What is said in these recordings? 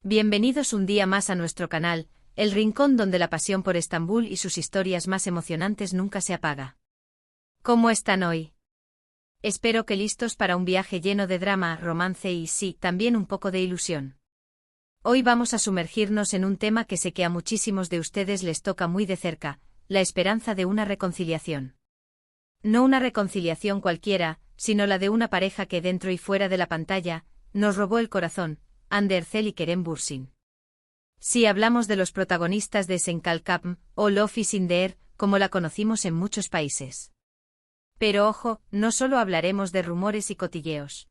Bienvenidos un día más a nuestro canal, el rincón donde la pasión por Estambul y sus historias más emocionantes nunca se apaga. ¿Cómo están hoy? Espero que listos para un viaje lleno de drama, romance y sí, también un poco de ilusión. Hoy vamos a sumergirnos en un tema que sé que a muchísimos de ustedes les toca muy de cerca, la esperanza de una reconciliación. No una reconciliación cualquiera, sino la de una pareja que dentro y fuera de la pantalla, nos robó el corazón, Hande Erçel y Kerem Bürsin. Si hablamos de los protagonistas de Senkalkapm, o Love is in the air, como la conocimos en muchos países. Pero ojo, no solo hablaremos de rumores y cotilleos.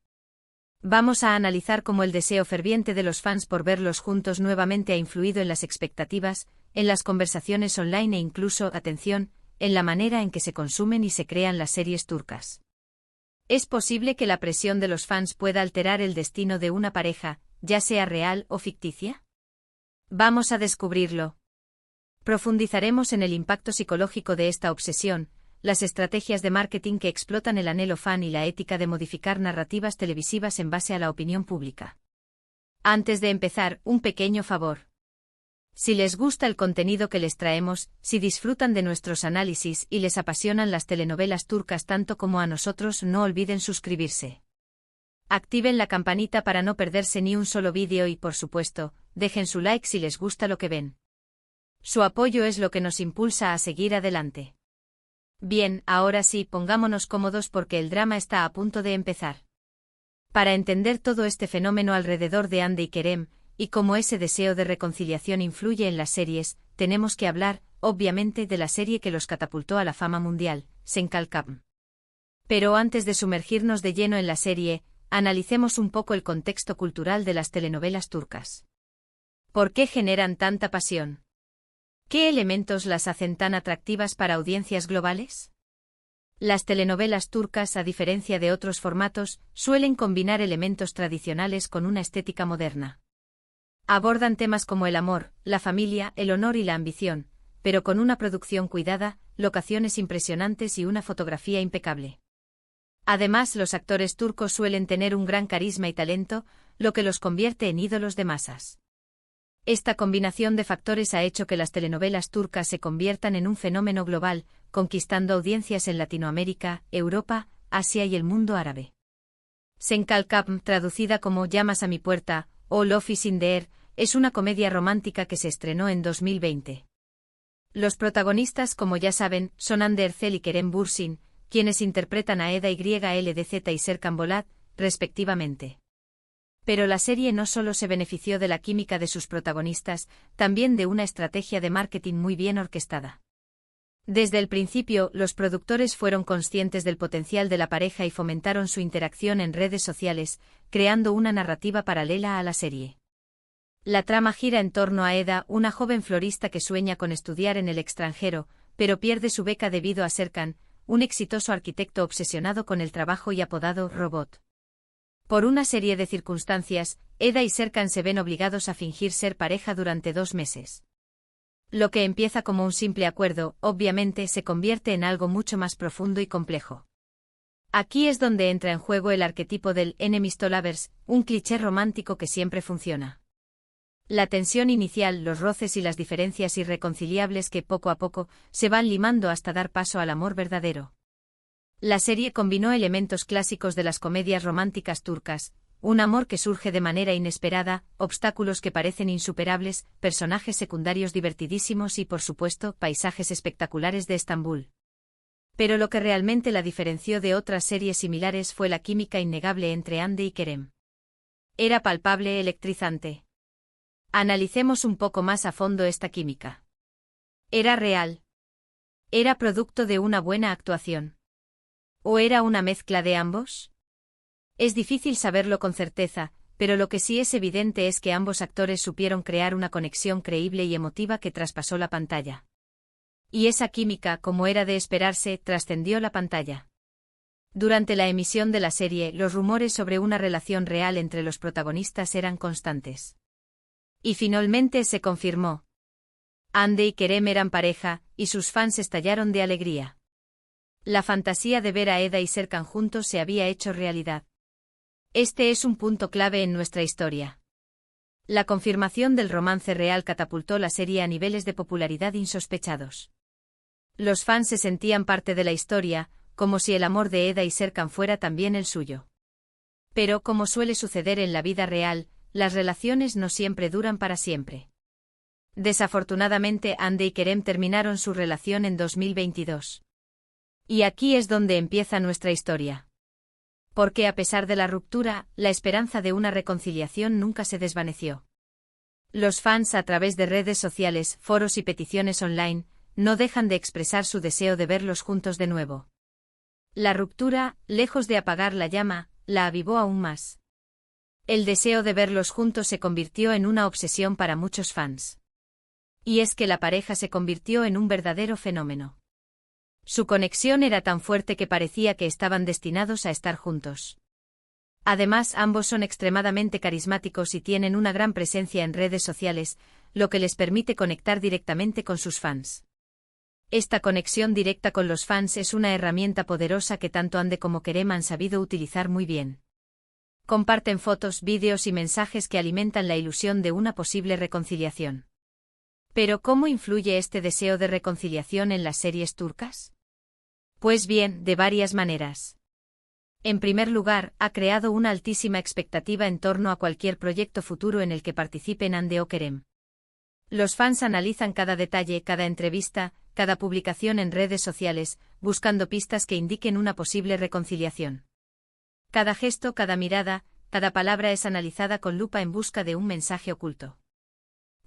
Vamos a analizar cómo el deseo ferviente de los fans por verlos juntos nuevamente ha influido en las expectativas, en las conversaciones online e incluso, atención, en la manera en que se consumen y se crean las series turcas. ¿Es posible que la presión de los fans pueda alterar el destino de una pareja, ya sea real o ficticia? Vamos a descubrirlo. Profundizaremos en el impacto psicológico de esta obsesión, las estrategias de marketing que explotan el anhelo fan y la ética de modificar narrativas televisivas en base a la opinión pública. Antes de empezar, un pequeño favor. Si les gusta el contenido que les traemos, si disfrutan de nuestros análisis y les apasionan las telenovelas turcas tanto como a nosotros, no olviden suscribirse. Activen la campanita para no perderse ni un solo vídeo y, por supuesto, dejen su like si les gusta lo que ven. Su apoyo es lo que nos impulsa a seguir adelante. Bien, ahora sí, pongámonos cómodos porque el drama está a punto de empezar. Para entender todo este fenómeno alrededor de Hande y Kerem, y cómo ese deseo de reconciliación influye en las series, tenemos que hablar, obviamente, de la serie que los catapultó a la fama mundial, Senkalkapm. Pero antes de sumergirnos de lleno en la serie, analicemos un poco el contexto cultural de las telenovelas turcas. ¿Por qué generan tanta pasión? ¿Qué elementos las hacen tan atractivas para audiencias globales? Las telenovelas turcas, a diferencia de otros formatos, suelen combinar elementos tradicionales con una estética moderna. Abordan temas como el amor, la familia, el honor y la ambición, pero con una producción cuidada, locaciones impresionantes y una fotografía impecable. Además, los actores turcos suelen tener un gran carisma y talento, lo que los convierte en ídolos de masas. Esta combinación de factores ha hecho que las telenovelas turcas se conviertan en un fenómeno global, conquistando audiencias en Latinoamérica, Europa, Asia y el mundo árabe. Senkalkapm, traducida como Llamas a mi puerta, o Love is in the air, es una comedia romántica que se estrenó en 2020. Los protagonistas, como ya saben, son Hande Erçel y Kerem Bürsin, quienes interpretan a Eda YLDZ y Serkan Bolat, respectivamente. Pero la serie no solo se benefició de la química de sus protagonistas, también de una estrategia de marketing muy bien orquestada. Desde el principio, los productores fueron conscientes del potencial de la pareja y fomentaron su interacción en redes sociales, creando una narrativa paralela a la serie. La trama gira en torno a Eda, una joven florista que sueña con estudiar en el extranjero, pero pierde su beca debido a Serkan, un exitoso arquitecto obsesionado con el trabajo y apodado Robot. Por una serie de circunstancias, Eda y Serkan se ven obligados a fingir ser pareja durante 2 meses. Lo que empieza como un simple acuerdo, obviamente, se convierte en algo mucho más profundo y complejo. Aquí es donde entra en juego el arquetipo del enemies to lovers, un cliché romántico que siempre funciona. La tensión inicial, los roces y las diferencias irreconciliables que poco a poco se van limando hasta dar paso al amor verdadero. La serie combinó elementos clásicos de las comedias románticas turcas, un amor que surge de manera inesperada, obstáculos que parecen insuperables, personajes secundarios divertidísimos y, por supuesto, paisajes espectaculares de Estambul. Pero lo que realmente la diferenció de otras series similares fue la química innegable entre Hande y Kerem. Era palpable, electrizante. Analicemos un poco más a fondo esta química. ¿Era real? ¿Era producto de una buena actuación? ¿O era una mezcla de ambos? Es difícil saberlo con certeza, pero lo que sí es evidente es que ambos actores supieron crear una conexión creíble y emotiva que traspasó la pantalla. Y esa química, como era de esperarse, trascendió la pantalla. Durante la emisión de la serie, los rumores sobre una relación real entre los protagonistas eran constantes. Y finalmente se confirmó. Hande y Kerem eran pareja, y sus fans estallaron de alegría. La fantasía de ver a Eda y Serkan juntos se había hecho realidad. Este es un punto clave en nuestra historia. La confirmación del romance real catapultó la serie a niveles de popularidad insospechados. Los fans se sentían parte de la historia, como si el amor de Eda y Serkan fuera también el suyo. Pero, como suele suceder en la vida real, las relaciones no siempre duran para siempre. Desafortunadamente, Hande y Kerem terminaron su relación en 2022. Y aquí es donde empieza nuestra historia. Porque a pesar de la ruptura, la esperanza de una reconciliación nunca se desvaneció. Los fans a través de redes sociales, foros y peticiones online, no dejan de expresar su deseo de verlos juntos de nuevo. La ruptura, lejos de apagar la llama, la avivó aún más. El deseo de verlos juntos se convirtió en una obsesión para muchos fans. Y es que la pareja se convirtió en un verdadero fenómeno. Su conexión era tan fuerte que parecía que estaban destinados a estar juntos. Además, ambos son extremadamente carismáticos y tienen una gran presencia en redes sociales, lo que les permite conectar directamente con sus fans. Esta conexión directa con los fans es una herramienta poderosa que tanto Hande como Kerem han sabido utilizar muy bien. Comparten fotos, vídeos y mensajes que alimentan la ilusión de una posible reconciliación. Pero ¿cómo influye este deseo de reconciliación en las series turcas? Pues bien, de varias maneras. En primer lugar, ha creado una altísima expectativa en torno a cualquier proyecto futuro en el que participen Hande o Kerem. Los fans analizan cada detalle, cada entrevista, cada publicación en redes sociales, buscando pistas que indiquen una posible reconciliación. Cada gesto, cada mirada, cada palabra es analizada con lupa en busca de un mensaje oculto.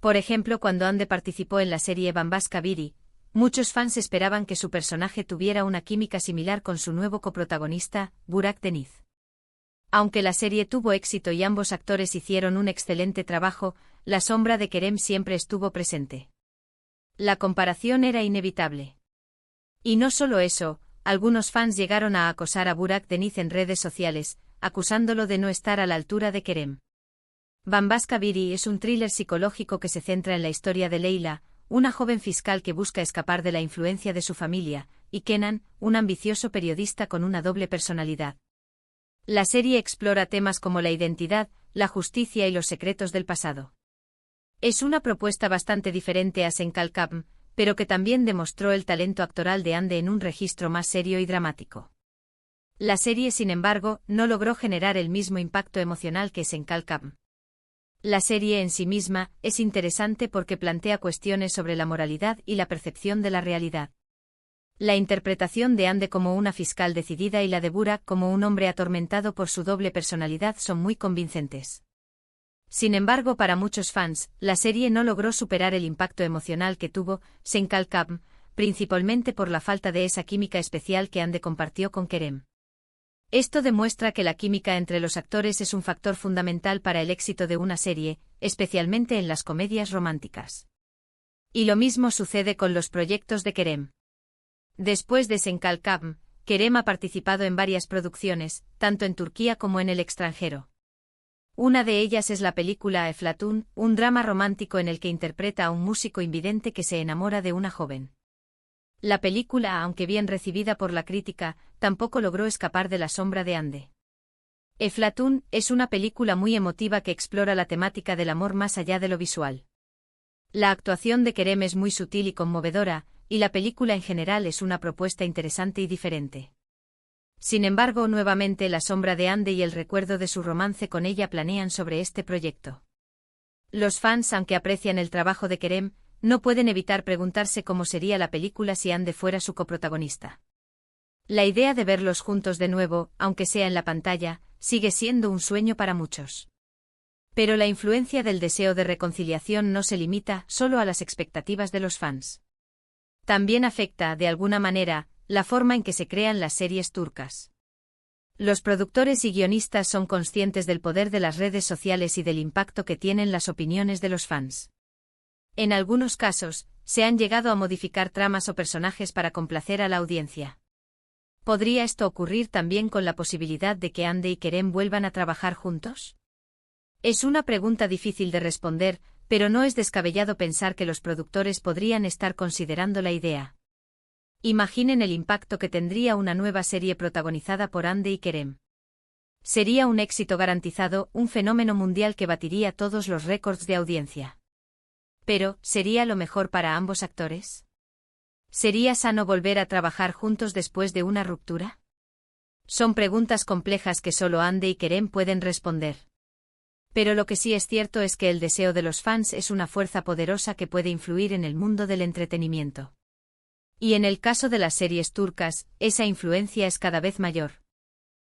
Por ejemplo, cuando Hande participó en la serie Bambaska Biri, muchos fans esperaban que su personaje tuviera una química similar con su nuevo coprotagonista, Burak Deniz. Aunque la serie tuvo éxito y ambos actores hicieron un excelente trabajo, la sombra de Kerem siempre estuvo presente. La comparación era inevitable. Y no solo eso, algunos fans llegaron a acosar a Burak Deniz en redes sociales, acusándolo de no estar a la altura de Kerem. Bambaska Biri es un thriller psicológico que se centra en la historia de Leila, una joven fiscal que busca escapar de la influencia de su familia, y Kenan, un ambicioso periodista con una doble personalidad. La serie explora temas como la identidad, la justicia y los secretos del pasado. Es una propuesta bastante diferente a Senkalkam, pero que también demostró el talento actoral de Hande en un registro más serio y dramático. La serie, sin embargo, no logró generar el mismo impacto emocional que Senkalkam. La serie en sí misma es interesante porque plantea cuestiones sobre la moralidad y la percepción de la realidad. La interpretación de Hande como una fiscal decidida y la de Burak como un hombre atormentado por su doble personalidad son muy convincentes. Sin embargo, para muchos fans, la serie no logró superar el impacto emocional que tuvo Senkalkam, principalmente por la falta de esa química especial que Hande compartió con Kerem. Esto demuestra que la química entre los actores es un factor fundamental para el éxito de una serie, especialmente en las comedias románticas. Y lo mismo sucede con los proyectos de Kerem. Después de Senkalkam, Kerem ha participado en varias producciones, tanto en Turquía como en el extranjero. Una de ellas es la película Eflatun, un drama romántico en el que interpreta a un músico invidente que se enamora de una joven. La película, aunque bien recibida por la crítica, tampoco logró escapar de la sombra de Hande. Eflatun es una película muy emotiva que explora la temática del amor más allá de lo visual. La actuación de Kerem es muy sutil y conmovedora, y la película en general es una propuesta interesante y diferente. Sin embargo, nuevamente la sombra de Hande y el recuerdo de su romance con ella planean sobre este proyecto. Los fans, aunque aprecian el trabajo de Kerem, no pueden evitar preguntarse cómo sería la película si Hande fuera su coprotagonista. La idea de verlos juntos de nuevo, aunque sea en la pantalla, sigue siendo un sueño para muchos. Pero la influencia del deseo de reconciliación no se limita solo a las expectativas de los fans. También afecta, de alguna manera, la forma en que se crean las series turcas. Los productores y guionistas son conscientes del poder de las redes sociales y del impacto que tienen las opiniones de los fans. En algunos casos, se han llegado a modificar tramas o personajes para complacer a la audiencia. ¿Podría esto ocurrir también con la posibilidad de que Hande y Kerem vuelvan a trabajar juntos? Es una pregunta difícil de responder, pero no es descabellado pensar que los productores podrían estar considerando la idea. Imaginen el impacto que tendría una nueva serie protagonizada por Hande y Kerem. Sería un éxito garantizado, un fenómeno mundial que batiría todos los récords de audiencia. Pero, ¿sería lo mejor para ambos actores? ¿Sería sano volver a trabajar juntos después de una ruptura? Son preguntas complejas que solo Andy y Kerem pueden responder. Pero lo que sí es cierto es que el deseo de los fans es una fuerza poderosa que puede influir en el mundo del entretenimiento. Y en el caso de las series turcas, esa influencia es cada vez mayor.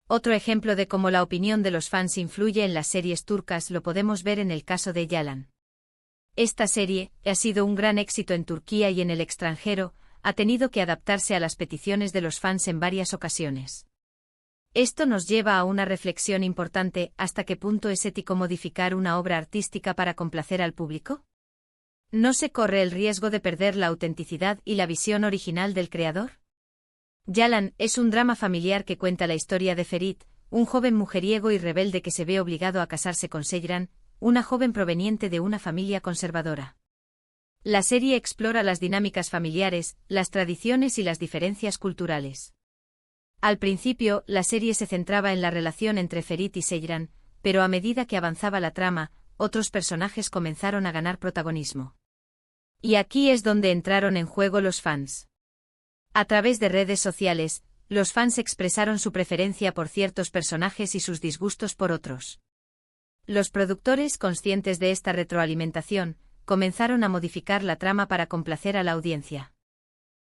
Otro ejemplo de cómo la opinión de los fans influye en las series turcas lo podemos ver en el caso de Yalan. Esta serie ha sido un gran éxito en Turquía y en el extranjero, ha tenido que adaptarse a las peticiones de los fans en varias ocasiones. Esto nos lleva a una reflexión importante: ¿hasta qué punto es ético modificar una obra artística para complacer al público? ¿No se corre el riesgo de perder la autenticidad y la visión original del creador? Yalan es un drama familiar que cuenta la historia de Ferit, un joven mujeriego y rebelde que se ve obligado a casarse con Seyran, una joven proveniente de una familia conservadora. La serie explora las dinámicas familiares, las tradiciones y las diferencias culturales. Al principio, la serie se centraba en la relación entre Ferit y Seyran, pero a medida que avanzaba la trama, otros personajes comenzaron a ganar protagonismo. Y aquí es donde entraron en juego los fans. A través de redes sociales, los fans expresaron su preferencia por ciertos personajes y sus disgustos por otros. Los productores, conscientes de esta retroalimentación, comenzaron a modificar la trama para complacer a la audiencia.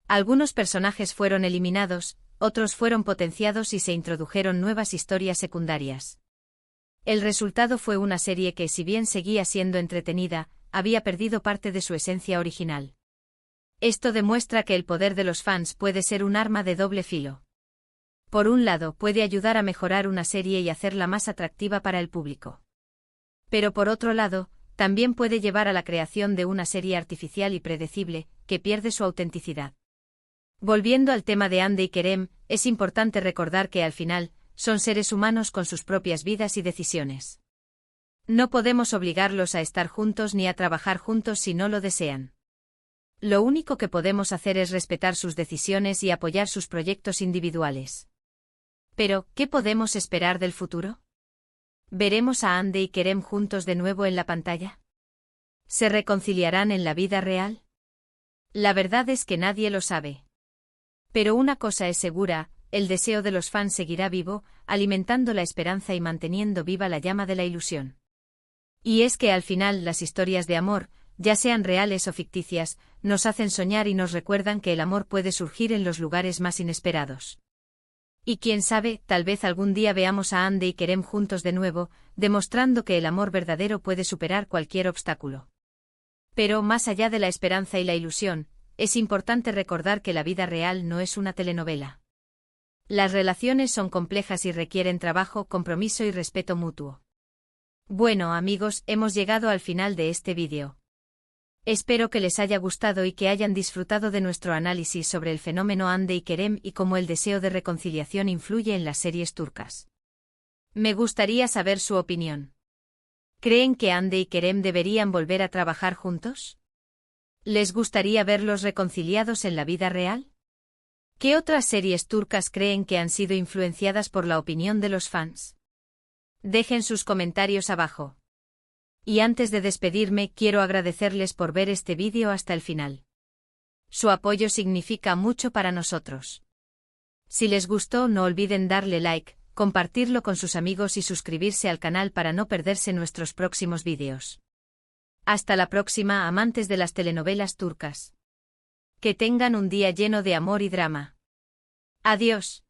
Algunos personajes fueron eliminados, otros fueron potenciados y se introdujeron nuevas historias secundarias. El resultado fue una serie que, si bien seguía siendo entretenida, había perdido parte de su esencia original. Esto demuestra que el poder de los fans puede ser un arma de doble filo. Por un lado, puede ayudar a mejorar una serie y hacerla más atractiva para el público. Pero por otro lado, también puede llevar a la creación de una serie artificial y predecible, que pierde su autenticidad. Volviendo al tema de Andy y Kerem, es importante recordar que al final, son seres humanos con sus propias vidas y decisiones. No podemos obligarlos a estar juntos ni a trabajar juntos si no lo desean. Lo único que podemos hacer es respetar sus decisiones y apoyar sus proyectos individuales. Pero, ¿qué podemos esperar del futuro? ¿Veremos a Andy y Kerem juntos de nuevo en la pantalla? ¿Se reconciliarán en la vida real? La verdad es que nadie lo sabe. Pero una cosa es segura: el deseo de los fans seguirá vivo, alimentando la esperanza y manteniendo viva la llama de la ilusión. Y es que al final las historias de amor, ya sean reales o ficticias, nos hacen soñar y nos recuerdan que el amor puede surgir en los lugares más inesperados. Y quién sabe, tal vez algún día veamos a Andy y Kerem juntos de nuevo, demostrando que el amor verdadero puede superar cualquier obstáculo. Pero más allá de la esperanza y la ilusión, es importante recordar que la vida real no es una telenovela. Las relaciones son complejas y requieren trabajo, compromiso y respeto mutuo. Bueno amigos, hemos llegado al final de este vídeo. Espero que les haya gustado y que hayan disfrutado de nuestro análisis sobre el fenómeno Andy y Kerem y cómo el deseo de reconciliación influye en las series turcas. Me gustaría saber su opinión. ¿Creen que Andy y Kerem deberían volver a trabajar juntos? ¿Les gustaría verlos reconciliados en la vida real? ¿Qué otras series turcas creen que han sido influenciadas por la opinión de los fans? Dejen sus comentarios abajo. Y antes de despedirme, quiero agradecerles por ver este vídeo hasta el final. Su apoyo significa mucho para nosotros. Si les gustó, no olviden darle like, compartirlo con sus amigos y suscribirse al canal para no perderse nuestros próximos vídeos. Hasta la próxima, amantes de las telenovelas turcas. Que tengan un día lleno de amor y drama. Adiós.